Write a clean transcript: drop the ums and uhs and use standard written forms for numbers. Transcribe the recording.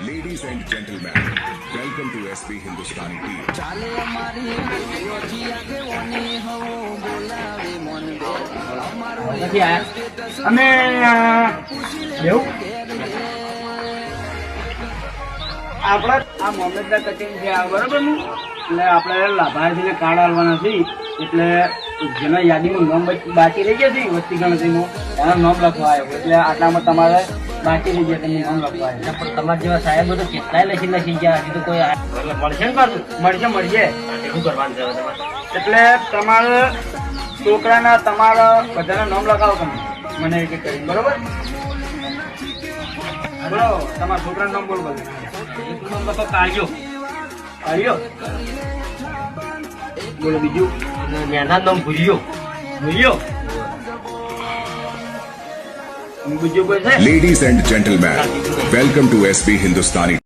Ladies and gentlemen, welcome to SB Hindustani Team. ચાલે અમારી યોજી આગેવાની હો બોલાવે મન બે અમારો નથી આયા અમે એવું આપણે આ મોહમ્મદના કચેરી છે બરોબર ને એટલે આપણે લાભાર્થીને કાર્ડ આલવાના છે એટલે જેના યાદીમાં નામ બાકી રહી ગયા છે વસ્તી ગણતરીમાં એનું નામ લખવા આવ્યો એટલે આટલામાં તમારે બાકી રહી ગયા તમે નામ લખવા આવ્યો પણ તમારા જેવા સાહેબ તો કેટલાય લખી ગયા હજી તો કોઈ મળશે ને પાછું મળશે શું કરવાનું છે તમારે એટલે તમારે છોકરાના તમારા બધાના નામ લખાવો તમે મને એક એક કરી બરોબર બોલો તમારા છોકરાનું નામ બોલ બધું એક નામ લખો કાઢ્યો બોલો બીજું નાના નામ ભૂલ્યો બીજું કોઈ છે Ladies and gentlemen, welcome to SB Hindustani